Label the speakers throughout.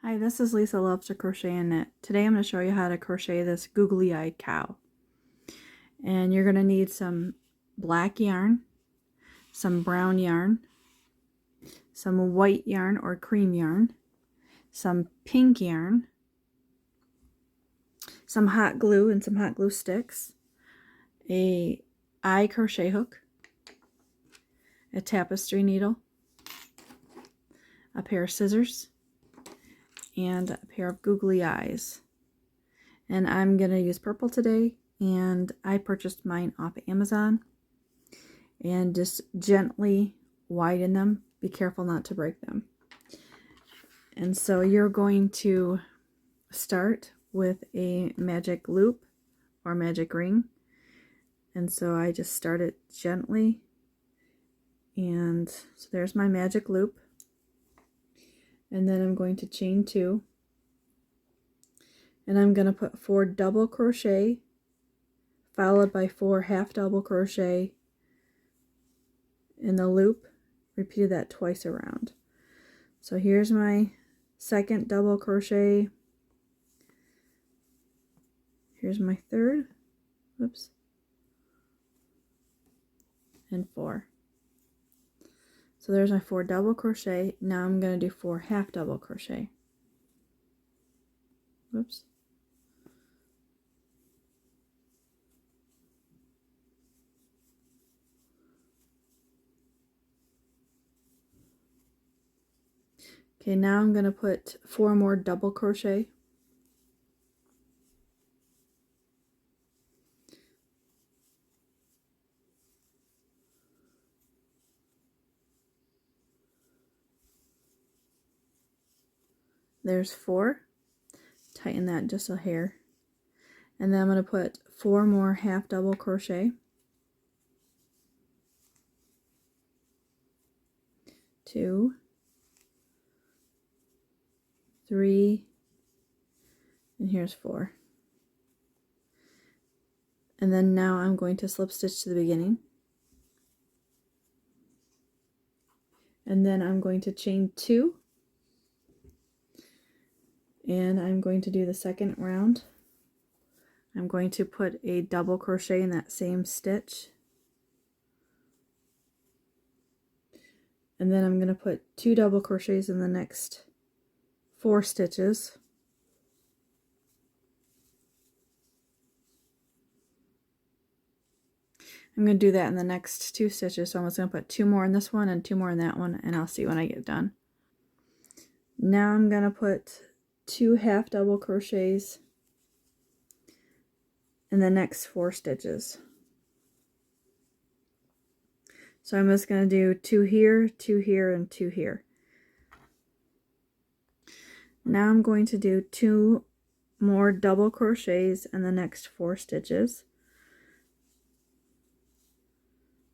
Speaker 1: Hi, this is Lisa Loves to Crochet and Knit. Today I'm going to show you how to crochet this googly-eyed cow. And you're going to need some black yarn, some brown yarn, some white yarn or cream yarn, some pink yarn, some hot glue and some hot glue sticks, a eye crochet hook, a tapestry needle, a pair of scissors, and a pair of googly eyes. And I'm going to use purple today, and I purchased mine off Amazon. And just gently widen them. Be careful not to break them. And so you're going to start with a magic loop or magic ring. And so I just start it gently. And so there's my magic loop. And then I'm going to chain 2. And I'm going to put 4 double crochet followed by 4 half double crochet in the loop. Repeated that twice around. So here's my second double crochet. Here's my third. Whoops. And 4. So there's my 4 double crochet. Now I'm going to do 4 half double crochet. Whoops. Okay, now I'm going to put 4 more double crochet. There's 4. Tighten that just a hair. And then I'm going to put 4 more half double crochet. 2, 3, and here's 4. And then now I'm going to slip stitch to the beginning. And then I'm going to chain 2. And I'm going to do the second round. I'm going to put a double crochet in that same stitch. And then I'm going to put 2 double crochets in the next 4 stitches. I'm going to do that in the next 2 stitches, so I'm just going to put 2 more in this one and 2 more in that one, and I'll see when I get done. Now I'm going to put 2 half double crochets in the next 4 stitches. So I'm just going to do 2 here, 2 here, and 2 here. Now I'm going to do 2 more double crochets in the next 4 stitches.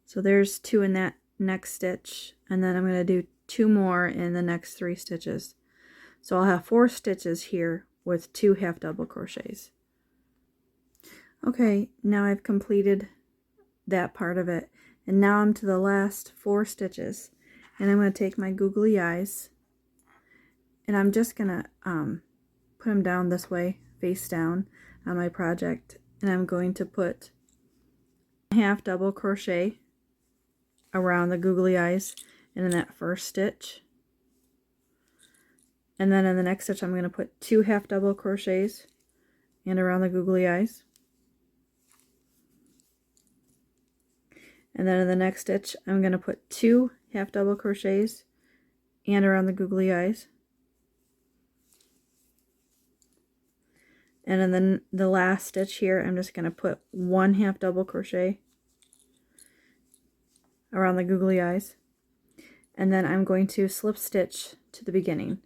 Speaker 1: So there's 2 in that next stitch, and then I'm going to do 2 more in the next 3 stitches. So I'll have 4 stitches here with 2 half double crochets. Okay, now I've completed that part of it, and now I'm to the last 4 stitches, and I'm going to take my googly eyes, and I'm just going to put them down this way, face down on my project, and I'm going to put half double crochet around the googly eyes and in that first stitch. And then in the next stitch I'm going to put 2 half double crochets and around the googly eyes. And then in the next stitch I'm going to put 2 half double crochets and around the googly eyes. And in the last stitch here I'm just going to put 1 half double crochet around the googly eyes, and then I'm going to slip stitch to the beginning.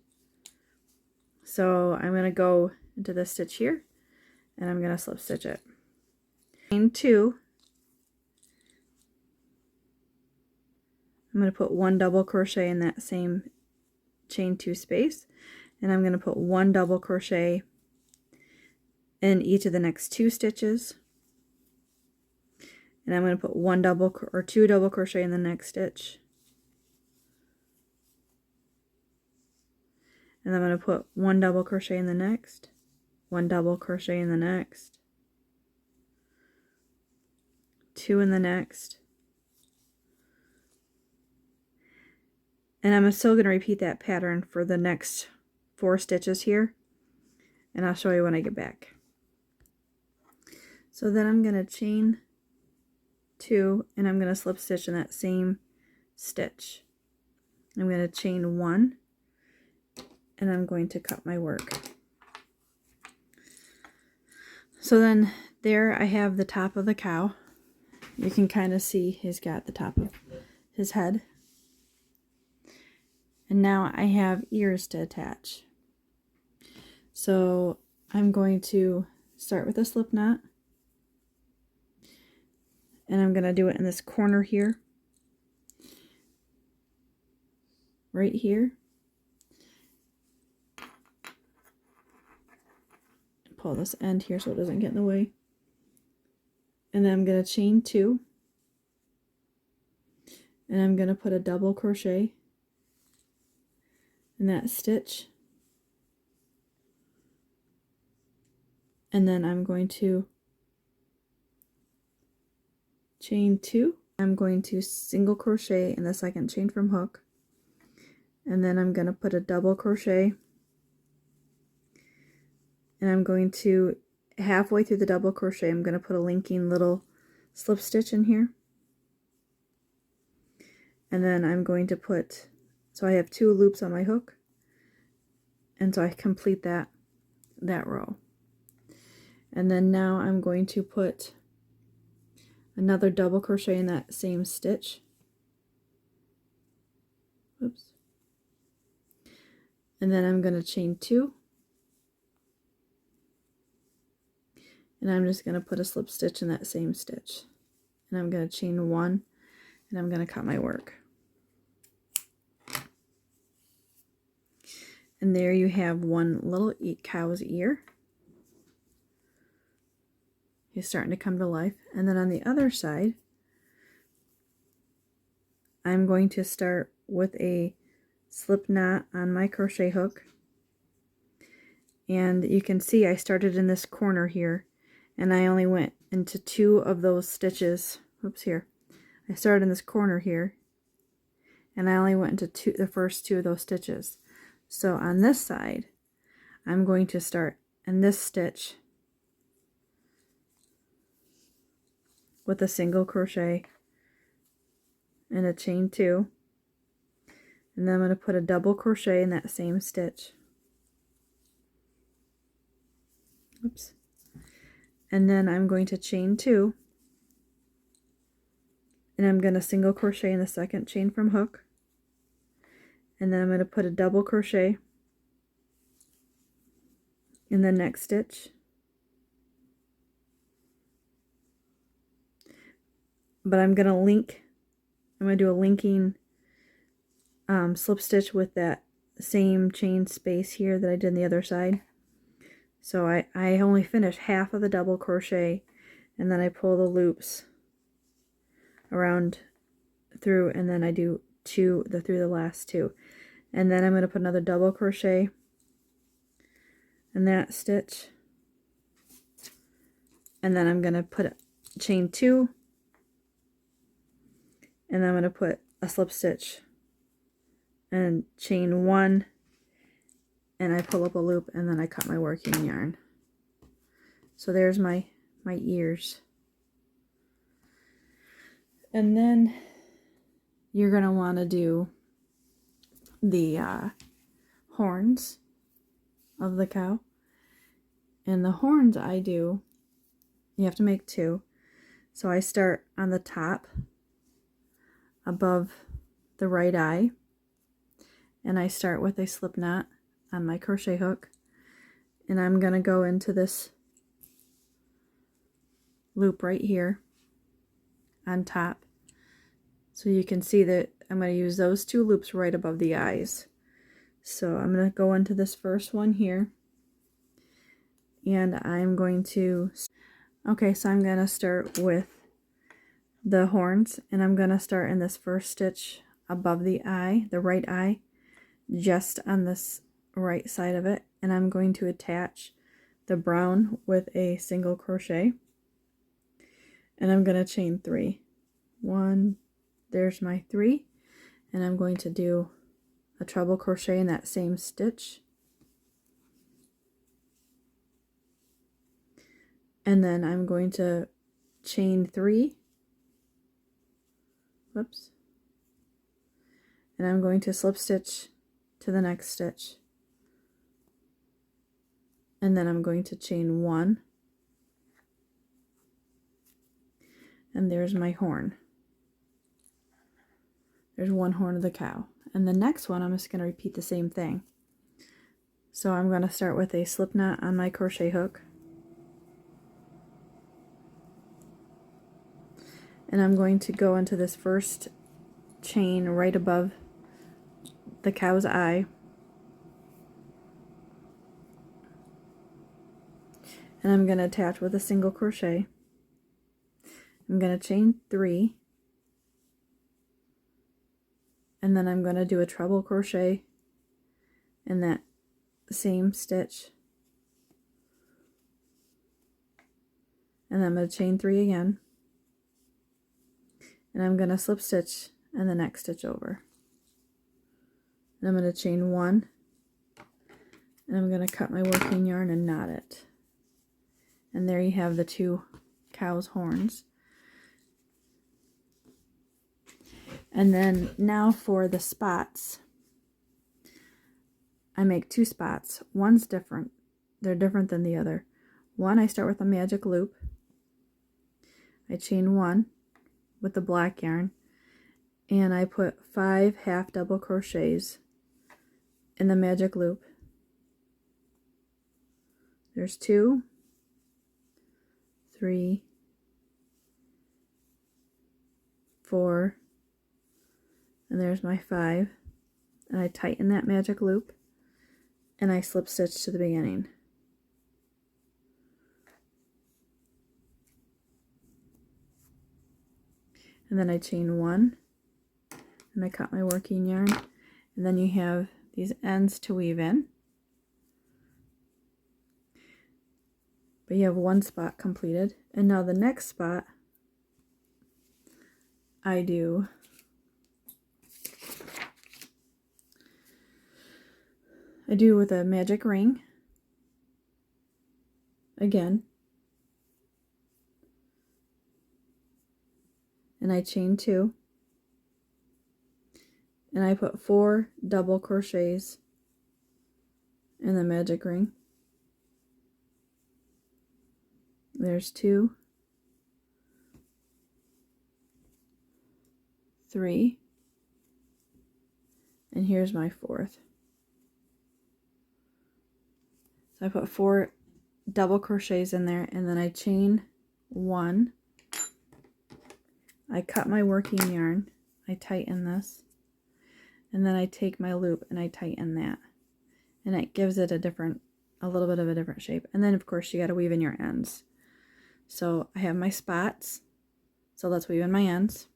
Speaker 1: So I'm going to go into this stitch here, and I'm going to slip stitch it. Chain 2. I'm going to put 1 double crochet in that same chain 2 space, and I'm going to put 1 double crochet in each of the next 2 stitches. And I'm going to put 2 double crochet in the next stitch. And I'm going to put 1 double crochet in the next, 1 double crochet in the next, 2 in the next, and I'm still going to repeat that pattern for the next 4 stitches here, and I'll show you when I get back. So then I'm going to chain 2, and I'm going to slip stitch in that same stitch. I'm going to chain 1, and I'm going to cut my work. So then there I have the top of the cow. You can kind of see he's got the top of his head. And now I have ears to attach. So I'm going to start with a slip knot. And I'm going to do it in this corner here. Right here. Pull this end here so it doesn't get in the way. And then I'm going to chain 2. And I'm going to put a double crochet in that stitch. And then I'm going to chain 2. I'm going to single crochet in the second chain from hook. And then I'm going to put a double crochet. And I'm going to, halfway through the double crochet, I'm going to put a linking little slip stitch in here. And then I'm going to put, so I have 2 loops on my hook. And so I complete that row. And then now I'm going to put another double crochet in that same stitch. Oops. And then I'm going to chain 2. And I'm just going to put a slip stitch in that same stitch. And I'm going to chain 1, and I'm going to cut my work. And there you have one little cow's ear. He's starting to come to life. And then on the other side, I'm going to start with a slip knot on my crochet hook. And you can see I started in this corner here, and I only went into 2 of those stitches. Oops, here. I started in this corner here, and I only went into the first 2 of those stitches. So on this side, I'm going to start in this stitch with a single crochet and a chain 2, and then I'm going to put a double crochet in that same stitch. Oops. And then I'm going to chain 2, and I'm going to single crochet in the second chain from hook, and then I'm going to put a double crochet in the next stitch, but I'm going to do a linking slip stitch with that same chain space here that I did on the other side. So I only finish half of the double crochet, and then I pull the loops around through, and then I do through the last 2. And then I'm going to put another double crochet in that stitch, and then I'm going to put a chain 2, and then I'm going to put a slip stitch and chain 1, and I pull up a loop, and then I cut my working yarn. So there's my ears. And then you're going to want to do the horns of the cow. And the horns you have to make 2. So I start on the top above the right eye, and I start with a slip knot on my crochet hook, and I'm going to go into this loop right here on top. So you can see that I'm going to use those 2 loops right above the eyes. So I'm going to go into this first one here, and I'm going to, okay, so I'm going to start with the horns, and I'm going to start in this first stitch above the eye, the right eye, just on this right side of it, and I'm going to attach the brown with a single crochet, and I'm going to chain 3. 1, there's my 3, and I'm going to do a treble crochet in that same stitch, and then I'm going to chain 3, whoops, and I'm going to slip stitch to the next stitch, and then I'm going to chain 1, and there's my horn. There's one horn of the cow. And the next one, I'm just going to repeat the same thing. So I'm going to start with a slip knot on my crochet hook, and I'm going to go into this first chain right above the cow's eye, and I'm going to attach with a single crochet. I'm going to chain 3, and then I'm going to do a treble crochet in that same stitch, and then I'm going to chain 3 again, and I'm going to slip stitch in the next stitch over, and I'm going to chain 1, and I'm going to cut my working yarn and knot it, and there you have the 2 cow's horns. And then now for the spots, I make 2 spots. One's different. They're different than the other. One, I start with a magic loop. I chain 1 with the black yarn, and I put 5 half double crochets in the magic loop. There's 2, 3, 4, and there's my 5, and I tighten that magic loop, and I slip stitch to the beginning. And then I chain 1, and I cut my working yarn, and then you have these ends to weave in. But you have 1 spot completed, and now the next spot I do with a magic ring again, and I chain 2, and I put 4 double crochets in the magic ring. There's 2, 3, and here's my 4th. So I put 4 double crochets in there, and then I chain 1. I cut my working yarn, I tighten this, and then I take my loop and I tighten that, and it gives it a little bit of a different shape. And then of course you got to weave in your ends. So I have my spots, so let's weave in my ends.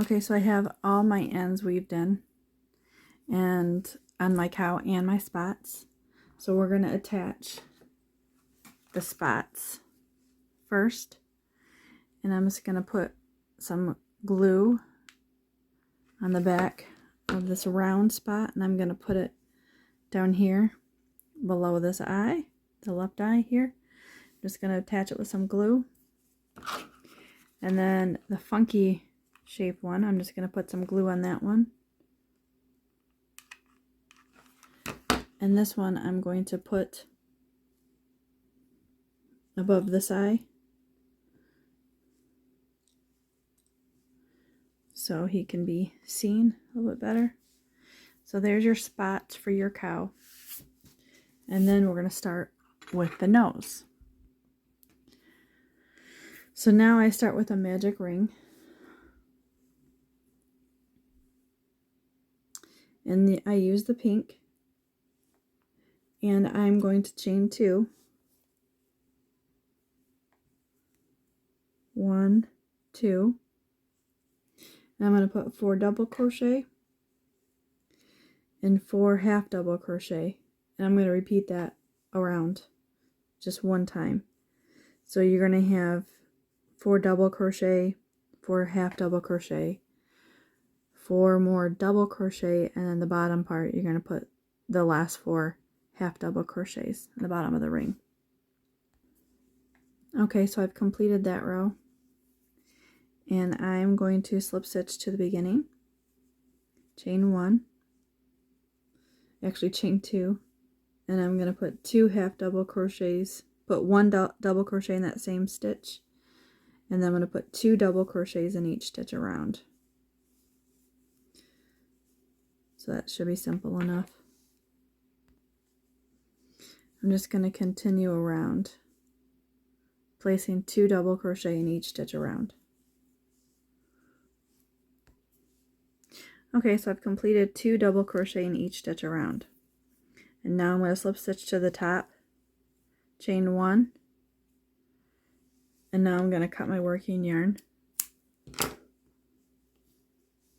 Speaker 1: Okay, so I have all my ends weaved in, and on my cow and my spots. So we're going to attach the spots first, and I'm just going to put some glue on the back of this round spot, and I'm going to put it down here below this eye, the left eye here. I'm just going to attach it with some glue. And then the funky shape one, I'm just going to put some glue on that one. And this one I'm going to put above this eye, so he can be seen a little bit better. So there's your spots for your cow. And then we're going to start with the nose. So now I start with a magic ring. And I use the pink. And I'm going to chain 2. 1, 2. And I'm going to put 4 double crochet. and 4 half double crochet, and I'm going to repeat that around just one time. So you're going to have 4 double crochet, 4 half double crochet, 4 more double crochet, and then the bottom part you're going to put the last 4 half double crochets in the bottom of the ring. Okay, so I've completed that row, and I'm going to slip stitch to the beginning, chain 1, actually chain 2, and I'm going to put 2 half double crochets, put 1 double crochet in that same stitch, and then I'm going to put 2 double crochets in each stitch around. So that should be simple enough. I'm just going to continue around, placing 2 double crochet in each stitch around. Okay, so I've completed 2 double crochet in each stitch around. And now I'm going to slip stitch to the top, chain 1, and now I'm going to cut my working yarn. I'm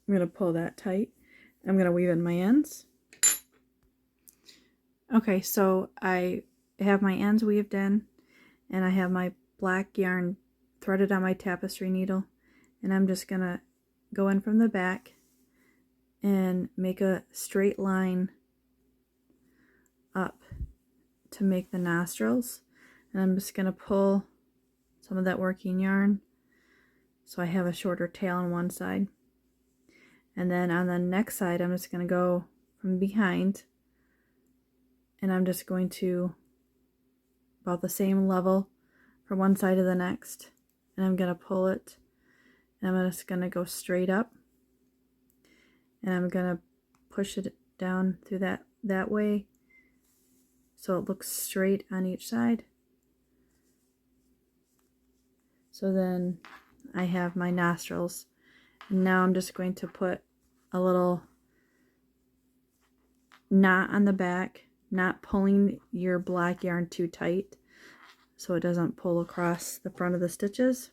Speaker 1: going to pull that tight. I'm going to weave in my ends. Okay, so I have my ends weaved in, and I have my black yarn threaded on my tapestry needle, and I'm just going to go in from the back and make a straight line up to make the nostrils, and I'm just going to pull some of that working yarn so I have a shorter tail on one side, and then on the next side I'm just going to go from behind, and I'm just going to about the same level from one side to the next, and I'm going to pull it, and I'm just going to go straight up, and I'm going to push it down through that way so it looks straight on each side. So then I have my nostrils, and now I'm just going to put a little knot on the back, not pulling your black yarn too tight so it doesn't pull across the front of the stitches.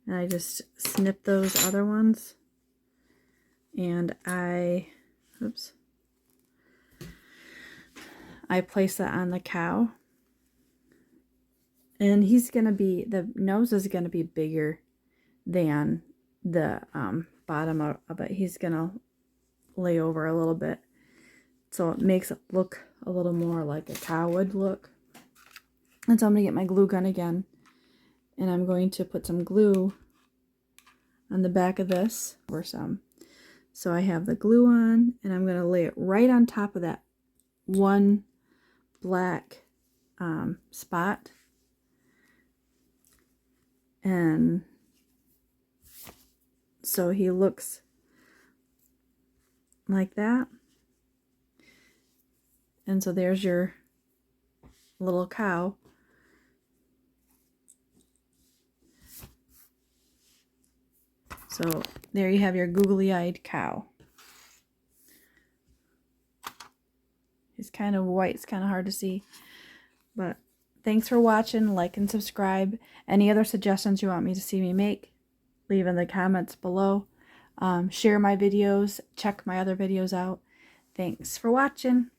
Speaker 1: And I just snip those other ones, and I place that on the cow, and the nose is gonna be bigger than the bottom of it. He's gonna lay over a little bit, so it makes it look a little more like a cow would look. And so I'm gonna get my glue gun again, and I'm going to put some glue on the back of this, or some. So I have the glue on, and I'm gonna lay it right on top of that one black spot, and so he looks like that. And so there's your little cow. So there you have your googly-eyed cow. He's kind of white, it's kind of hard to see. But thanks for watching. Like and subscribe. Any other suggestions you want me to see me make, leave in the comments below. Share my videos, check my other videos out. Thanks for watching.